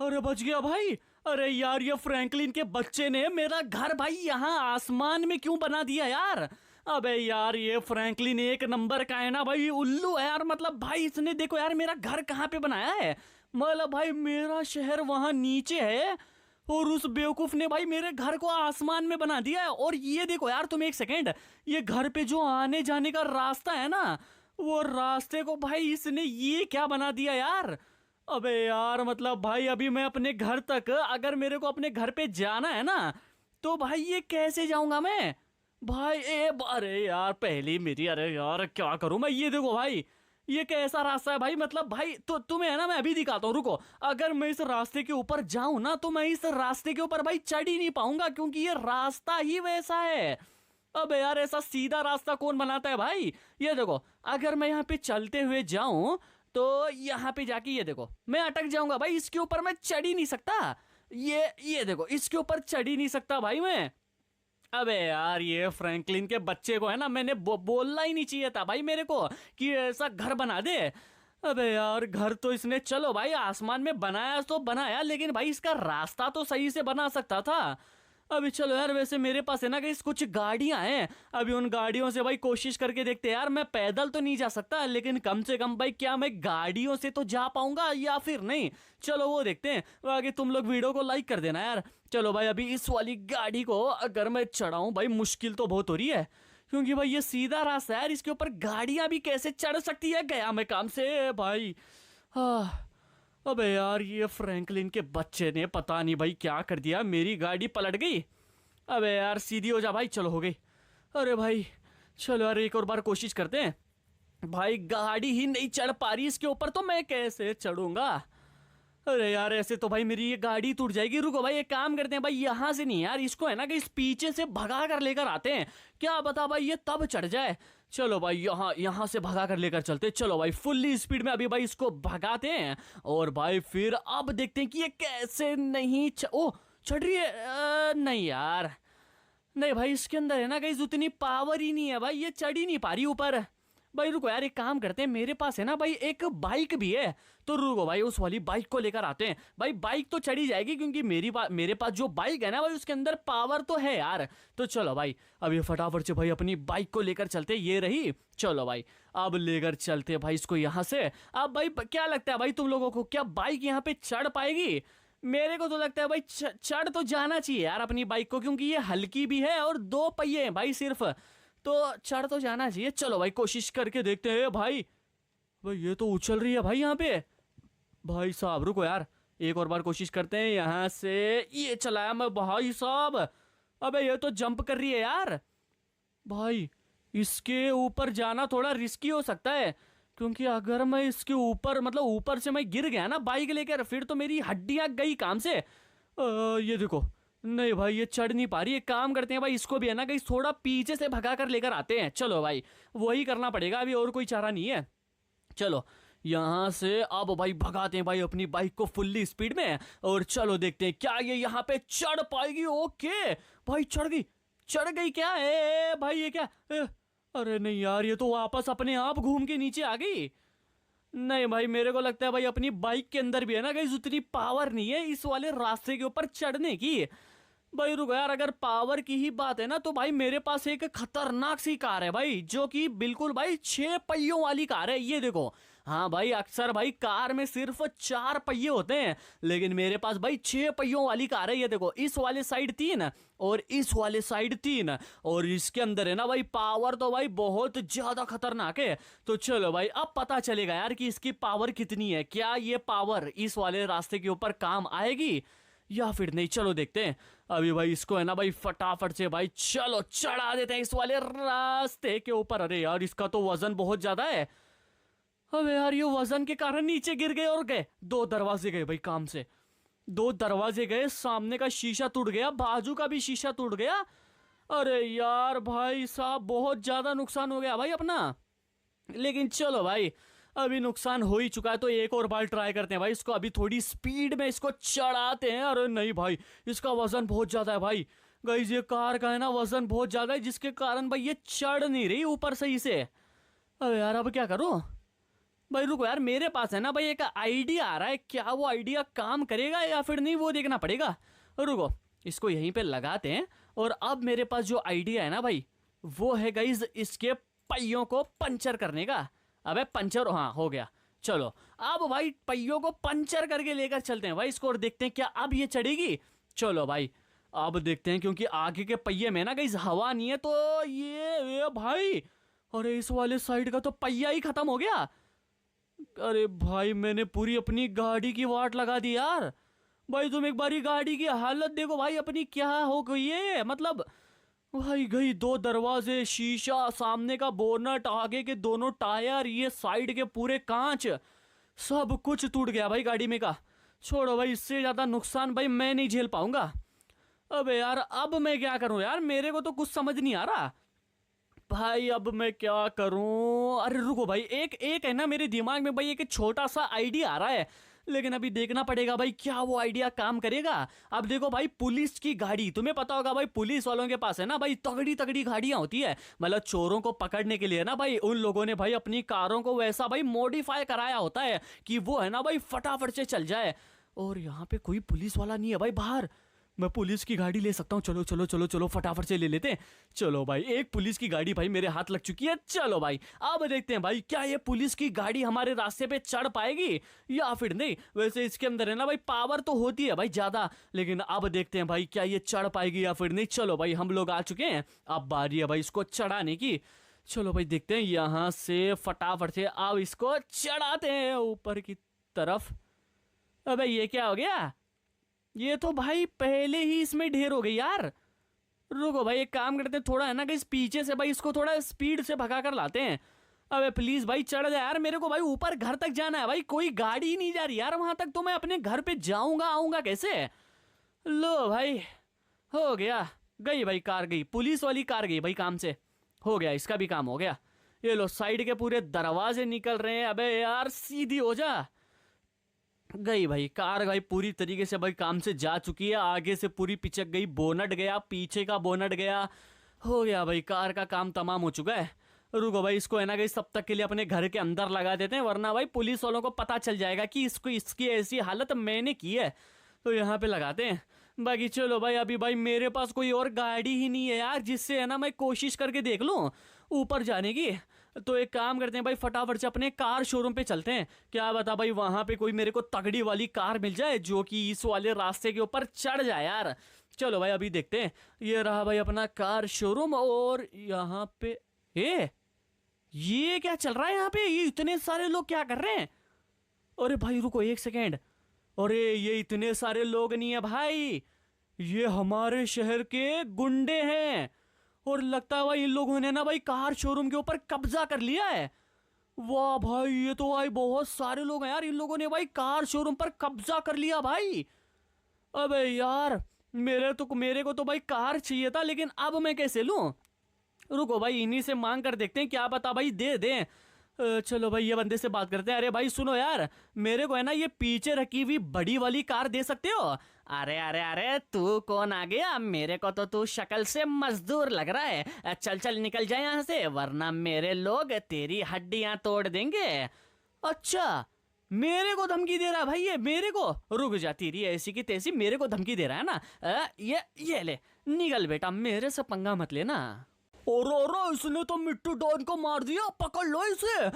अरे बच गया भाई। अरे यार ये फ्रैंकलिन के बच्चे ने मेरा घर भाई यहाँ आसमान में क्यों बना दिया यार। अबे यार ये फ्रैंकलिन एक नंबर का है ना भाई, उल्लू है यार। मतलब भाई इसने देखो यार मेरा घर कहाँ पे बनाया है। मतलब भाई मेरा शहर वहां नीचे है और उस बेवकूफ ने भाई मेरे घर को आसमान में बना दिया है। और ये देखो यार तुम एक सेकेंड, ये घर पे जो आने जाने का रास्ता है ना, वो रास्ते को भाई इसने ये क्या बना दिया यार। अबे यार मतलब भाई अभी मैं अपने घर तक, अगर मेरे को अपने घर पे जाना है ना, तो भाई ये कैसे जाऊंगा मैं भाई। अरे यार पहली मेरी, अरे यार क्या करूं मैं। ये देखो भाई ये कैसा रास्ता है भाई। मतलब भाई तो तुम्हें है ना मैं अभी दिखाता हूँ, रुको। अगर मैं इस रास्ते के ऊपर जाऊं ना तो मैं इस रास्ते के ऊपर भाई चढ़ ही नहीं पाऊंगा, क्योंकि ये रास्ता ही वैसा है। अबे यार ऐसा सीधा रास्ता कौन बनाता है भाई। ये देखो अगर मैं यहाँ पे चलते हुए जाऊं तो यहाँ पे जाके ये देखो मैं अटक जाऊंगा भाई। इसके ऊपर मैं चढ़ ही नहीं सकता। ये देखो इसके ऊपर चढ़ ही नहीं सकता भाई मैं। अबे यार ये फ्रैंकलिन के बच्चे को है ना मैंने बोलना ही नहीं चाहिए था भाई मेरे को कि ऐसा घर बना दे। अबे यार घर तो इसने चलो भाई आसमान में बनाया तो बनाया, लेकिन भाई इसका रास्ता तो सही से बना सकता था। अभी चलो यार, वैसे मेरे पास है ना कि कुछ गाड़ियां हैं, अभी उन गाड़ियों से भाई कोशिश करके देखते हैं यार। मैं पैदल तो नहीं जा सकता, लेकिन कम से कम भाई क्या मैं गाड़ियों से तो जा पाऊंगा या फिर नहीं। चलो वो देखते हैं। आगे तुम लोग वीडियो को लाइक कर देना यार। चलो भाई अभी इस वाली गाड़ी को अगर मैं चढ़ाऊं, भाई मुश्किल तो बहुत हो रही है, क्योंकि भाई ये सीधा रास्ता है यार, इसके ऊपर गाड़ियां भी कैसे चढ़ सकती है। गया मैं काम से भाई। हाँ अबे यार ये फ्रैंकलिन के बच्चे ने पता नहीं भाई क्या कर दिया, मेरी गाड़ी पलट गई। अबे यार सीधी हो जा भाई। चलो हो गई। अरे भाई चलो यार एक और बार कोशिश करते हैं। भाई गाड़ी ही नहीं चढ़ पा रही इसके ऊपर, तो मैं कैसे चढ़ूंगा। अरे यार ऐसे तो भाई मेरी ये गाड़ी टूट जाएगी। रुको भाई एक काम करते हैं भाई, यहाँ से नहीं यार, इसको है ना कि इस पीछे से भगा कर लेकर आते हैं। क्या बता भाई ये तब चढ़ जाए। चलो भाई यहाँ से भगा कर लेकर चलते। चलो भाई फुल्ली स्पीड में अभी भाई इसको भगाते हैं, और भाई फिर अब देखते हैं कि ये कैसे नहीं ओ चढ़ रही है। नहीं यार नहीं भाई, इसके अंदर है ना कहीं उतनी पावर ही नहीं है भाई, ये चढ़ ही नहीं पा रही ऊपर। भाई रुको यार एक काम करते हैं, मेरे पास है ना भाई एक बाइक भी है, तो रुको भाई उस वाली बाइक को लेकर आते हैं। भाई बाइक तो चढ़ी जाएगी, क्योंकि मेरे पास जो बाइक है ना भाई उसके अंदर पावर तो है यार। तो चलो भाई अभी फटाफट से भाई अपनी बाइक को लेकर चलते। ये रही। चलो भाई अब लेकर चलते भाई इसको यहाँ से। अब भाई क्या लगता है भाई तुम लोगों को, क्या बाइक यहाँ पे चढ़ पाएगी। मेरे को तो लगता है भाई चढ़ तो जाना चाहिए यार अपनी बाइक को, क्योंकि ये हल्की भी है और 2 पहिए हैं भाई सिर्फ, तो चढ़ तो जाना चाहिए। चलो भाई कोशिश करके देखते हैं। भाई भाई ये तो उछल रही है भाई यहाँ पे। भाई साहब रुको यार एक और बार कोशिश करते हैं। यहाँ से ये चलाया मैं भाई साहब। अबे ये तो जंप कर रही है यार। भाई इसके ऊपर जाना थोड़ा रिस्की हो सकता है, क्योंकि अगर मैं इसके ऊपर मतलब ऊपर से मैं गिर गया ना बाइक लेकर, फिर तो मेरी हड्डियां गई काम से। ये देखो नहीं भाई ये चढ़ नहीं पा रही। एक काम करते हैं भाई इसको भी है ना कहीं थोड़ा पीछे से भगा कर लेकर आते हैं। चलो भाई वही करना पड़ेगा अभी, और कोई चारा नहीं है। चलो यहाँ से अब भाई भगाते हैं भाई अपनी बाइक को फुल्ली स्पीड में, और चलो देखते हैं क्या ये यहाँ पे चढ़ पाएगी। ओके भाई चढ़ गई क्या है भाई। ये क्या अरे नहीं यार ये तो वापस अपने आप घूम के नीचे आ गई। नहीं भाई मेरे को लगता है भाई अपनी बाइक के अंदर भी है ना कहीं उतनी पावर नहीं है इस वाले रास्ते के ऊपर चढ़ने की। भाई रुको यार, अगर पावर की ही बात है ना तो भाई मेरे पास एक खतरनाक सी कार है भाई, जो कि बिल्कुल भाई 6 पहियों वाली कार है। ये देखो हाँ भाई अक्सर भाई कार में सिर्फ 4 पहिए होते हैं, लेकिन मेरे पास भाई 6 पहियों वाली कार है। ये देखो इस वाले साइड 3 और इस वाले साइड 3, और इसके अंदर है ना भाई पावर तो भाई बहुत ज्यादा खतरनाक है। तो चलो भाई अब पता चलेगा यार कि इसकी पावर कितनी है। क्या ये पावर इस वाले रास्ते के ऊपर काम आएगी या फिर नहीं। चलो देखते हैं। अभी भाई इसको है ना भाई फटाफट से भाई चलो चढ़ा देते हैं इस वाले रास्ते के ऊपर। अरे यार इसका तो वजन बहुत ज्यादा है। अबे यार ये वजन के कारण नीचे गिर गए और गए। 2 दरवाजे गए भाई काम से, 2 दरवाजे गए, सामने का शीशा टूट गया, बाजू का भी शीशा टूट गया। अरे यार भाई साहब बहुत ज्यादा नुकसान हो गया भाई अपना। लेकिन चलो भाई अभी नुकसान हो ही चुका है, तो एक और बार ट्राई करते हैं भाई इसको। अभी थोड़ी स्पीड में इसको चढ़ाते हैं। अरे नहीं भाई इसका वजन बहुत ज्यादा है भाई। गाइस ये कार का है ना वजन बहुत ज्यादा है, जिसके कारण भाई ये चढ़ नहीं रही ऊपर सही से। अरे यार अब क्या करूं भाई रुको यार, मेरे पास है ना भाई एक आइडिया आ रहा है, क्या वो आइडिया काम करेगा या फिर नहीं वो देखना पड़ेगा। रुको, इसको यहीं पे लगाते हैं। और अब मेरे पास जो आइडिया है ना भाई, वो है गाइस इसके पहियों को पंचर करने का। अबे पंचर, हाँ हो गया। चलो अब भाई पहियों को पंचर करके लेकर चलते हैं भाई इसको, और देखते हैं क्या अब ये चढ़ेगी। चलो भाई अब देखते हैं, क्योंकि आगे के पहिए में ना गाइस हवा नहीं है, तो ये भाई, अरे इस वाले साइड का तो पहिया ही खत्म हो गया। अरे भाई मैंने पूरी अपनी गाड़ी की वाट लगा दी यार। भाई तुम एक बारी गाड़ी की हालत देखो भाई अपनी, क्या हो गई है मतलब। भाई गई दो दरवाजे, शीशा, सामने का बोनट, आगे के दोनों टायर, ये साइड के पूरे कांच, सब कुछ टूट गया भाई गाड़ी में का। छोड़ो भाई, इससे ज्यादा नुकसान भाई मैं नहीं झेल पाऊंगा। अबे यार अब मैं क्या करूं यार, मेरे को तो कुछ समझ नहीं आ रहा भाई, अब मैं क्या करूं। अरे रुको भाई, एक एक है ना मेरे दिमाग में भाई एक छोटा सा आइडिया आ रहा है, लेकिन अभी देखना पड़ेगा भाई क्या वो आइडिया काम करेगा। अब देखो भाई, पुलिस की गाड़ी, तुम्हें पता होगा भाई पुलिस वालों के पास है ना भाई तगड़ी तगड़ी गाड़ियां होती है, मतलब चोरों को पकड़ने के लिए ना भाई उन लोगों ने भाई अपनी कारों को वैसा भाई मॉडिफाई कराया होता है कि वो है ना भाई फटाफट से चल जाए। और यहाँ पे कोई पुलिस वाला नहीं है भाई बाहर, मैं पुलिस की गाड़ी ले सकता हूँ। चलो चलो चलो चलो फटाफट से ले लेते हैं। चलो भाई एक पुलिस की गाड़ी भाई मेरे हाथ लग चुकी है। चलो भाई अब देखते हैं भाई क्या ये पुलिस की गाड़ी हमारे रास्ते पे चढ़ पाएगी या फिर नहीं। वैसे इसके अंदर है ना भाई पावर तो होती है भाई ज्यादा, लेकिन अब देखते हैं भाई क्या ये चढ़ पाएगी या फिर नहीं। चलो भाई हम लोग आ चुके हैं, अब बारी है भाई इसको चढ़ाने की। चलो भाई देखते हैं यहाँ से फटाफट से, अब इसको चढ़ाते हैं ऊपर की तरफ। अबे ये क्या हो गया, ये तो भाई पहले ही इसमें ढेर हो गई यार। रुको भाई एक काम करते हैं, थोड़ा है ना कि इस पीछे से भाई इसको थोड़ा स्पीड से भगा कर लाते हैं। अबे प्लीज भाई चढ़ जा यार, मेरे को भाई ऊपर घर तक जाना है भाई, कोई गाड़ी ही नहीं जा रही यार वहां तक, तो मैं अपने घर पे जाऊंगा आऊंगा कैसे। लो भाई हो गया, गई भाई कार गई, पुलिस वाली कार गई भाई काम से, हो गया इसका भी काम हो गया। ये लो साइड के पूरे दरवाजे निकल रहे हैं। अबे यार सीधी हो जा, गई भाई कार भाई पूरी तरीके से भाई काम से जा चुकी है। आगे से पूरी पिचक गई, बोनट गया, पीछे का बोनट गया, हो गया भाई कार का काम तमाम हो चुका है। रुको भाई इसको है ना गई सब तक के लिए अपने घर के अंदर लगा देते हैं, वरना भाई पुलिस वालों को पता चल जाएगा कि इसको इसकी ऐसी हालत मैंने की है। तो यहाँ पे लगाते हैं। बाकी चलो भाई अभी भाई मेरे पास कोई और गाड़ी ही नहीं है यार जिससे है ना मैं कोशिश करके देख लूँ ऊपर जाने की। तो एक काम करते हैं भाई फटाफट से अपने कार शोरूम पे चलते हैं, क्या बता भाई वहां पे कोई मेरे को तगड़ी वाली कार मिल जाए जो कि इस वाले रास्ते के ऊपर चढ़ जाए यार। चलो भाई अभी देखते हैं, ये रहा भाई अपना कार शोरूम। और यहाँ पे ये क्या चल रहा है यहाँ पे, ये इतने सारे लोग क्या कर रहे हैं। अरे भाई रुको एक सेकेंड, अरे ये इतने सारे लोग नहीं है भाई, ये हमारे शहर के गुंडे हैं, और लगता है भाई इन लोगों ने ना भाई कार शोरूम के ऊपर कब्जा कर लिया है। वाह भाई ये तो भाई बहुत सारे लोग हैं यार, इन लोगों ने भाई कार शोरूम पर कब्जा कर लिया भाई। अबे यार मेरे को तो भाई कार चाहिए था, लेकिन अब मैं कैसे लूं। रुको भाई इन्हीं से मांग कर देखते हैं, क्या पता भाई दे दें। चलो भाई ये बंदे से बात करते हैं। अरे भाई सुनो यार, मेरे को है ना ये पीछे रखी हुई बड़ी वाली कार दे सकते हो। अरे अरे अरे तू कौन आ गया, मेरे को तो तू शक्ल से मजदूर लग रहा है, चल चल निकल जाए यहाँ से, वरना मेरे लोग तेरी हड्डियां तोड़ देंगे। अच्छा मेरे को धमकी दे रहा है भाई ये, मेरे को, रुक जा, तेरी ऐसी की तैसी मेरे को धमकी दे रहा है ना। ये ले निकल बेटा, मेरे से पंगा मत लेना। और इसने तो मिट्टू डॉन को मार दिया, पकड़ लो इसे।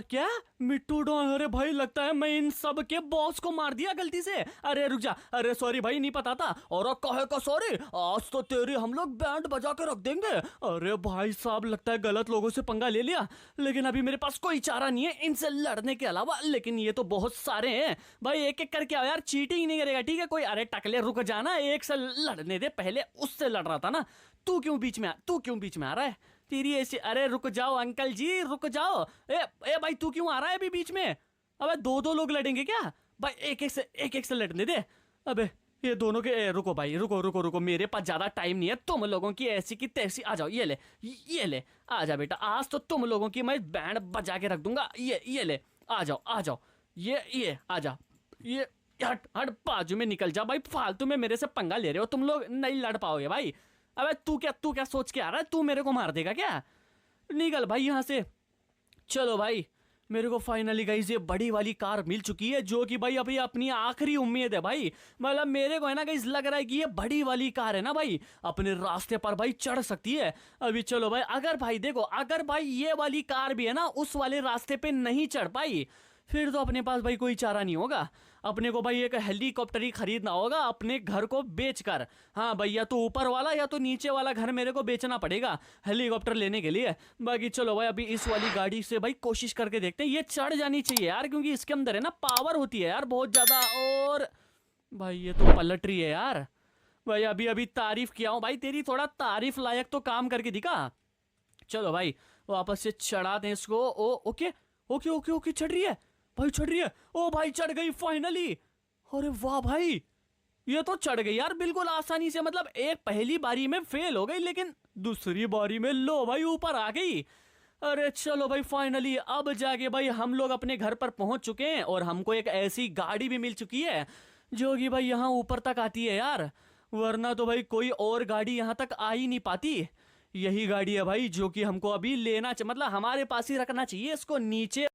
क्या मिट्टू डॉन, अरे भाई लगता है मैं इन सब के बॉस को मार दिया गलती से। अरे रुक जा, अरे सॉरी भाई नहीं पता था। और कहे का सॉरी, आज तो तेरी हम लोग बैंड बजा के रख देंगे। अरे भाई साहब लगता है गलत लोगों से पंगा ले लिया, लेकिन अभी मेरे पास कोई चारा नहीं है इनसे लड़ने के अलावा। लेकिन ये तो बहुत सारे हैं भाई, एक एक करके आओ यार, चीटिंग नहीं करेगा ठीक है कोई। अरे टकले रुक जाना, एक से लड़ने दे, पहले उससे लड़ रहा था ना, तू क्यों बीच में आ रहा है, तेरी ऐसी। अरे रुक जाओ अंकल जी रुक जाओ। ए भाई तू क्यों आ रहा है अभी बीच में। अबे दो लोग लड़ेंगे क्या भाई, एक एक से लड़ने दे। अबे ये दोनों के रुको भाई, रुको मेरे पास ज्यादा टाइम नहीं है, तुम लोगों की ऐसी की तैसी। आ जाओ, ये ले आ जा बेटा, आज तो तुम लोगों की मैं बैंड बजा के रख दूंगा। ये ले आ जाओ, ये आ जा, ये हट बाजू में निकल जा भाई, फालतू में मेरे से पंगा ले रहे हो तुम लोग, नहीं लड़ पाओगे भाई। अबे तू क्या सोच के आ रहा है, तू मेरे को मार देगा क्या, निकल भाई यहाँ से। चलो भाई मेरे को फाइनली गाइस ये बड़ी वाली कार मिल चुकी है, जो कि भाई अभी अपनी आखिरी उम्मीद है भाई। मतलब मेरे को है ना गाइस लग रहा है कि ये बड़ी वाली कार है ना भाई, अपने रास्ते पर भाई चढ़ सकती है। अभी चलो भाई, अगर भाई देखो, अगर भाई ये वाली कार भी है ना उस वाले रास्ते पे नहीं चढ़ पाई, फिर तो अपने पास भाई कोई चारा नहीं होगा। अपने को भाई एक हेलीकॉप्टर ही खरीदना होगा अपने घर को बेचकर। हाँ भाई, या तो ऊपर वाला या तो नीचे वाला घर मेरे को बेचना पड़ेगा हेलीकॉप्टर लेने के लिए। बाकी चलो भाई, अभी इस वाली गाड़ी से भाई कोशिश करके देखते हैं, ये चढ़ जानी चाहिए यार, क्योंकि इसके अंदर है ना पावर होती है यार बहुत ज्यादा। और भाई ये तो पलट रही है यार। भाई अभी अभी तारीफ किया हूँ भाई तेरी, थोड़ा तारीफ लायक तो काम करके दिखा। चलो भाई वापस से चढ़ा दें इसको। ओ ओके ओके ओके ओके, चढ़ रही है भाई, चढ़ रही है। ओ भाई चढ़ गई फाइनली। अरे वाह भाई, ये तो चढ़ गई यार बिल्कुल आसानी से। मतलब एक पहली बारी में फेल हो गई, लेकिन दूसरी बारी में लो भाई ऊपर आ गई। अरे चलो भाई, फाइनली अब जाके भाई हम लोग अपने घर पर पहुंच चुके हैं, और हमको एक ऐसी गाड़ी भी मिल चुकी है जो कि भाई यहाँ ऊपर तक आती है यार। वरना तो भाई कोई और गाड़ी यहाँ तक आ ही नहीं पाती। यही गाड़ी है भाई जो कि हमको अभी लेना मतलब हमारे पास ही रखना चाहिए इसको नीचे।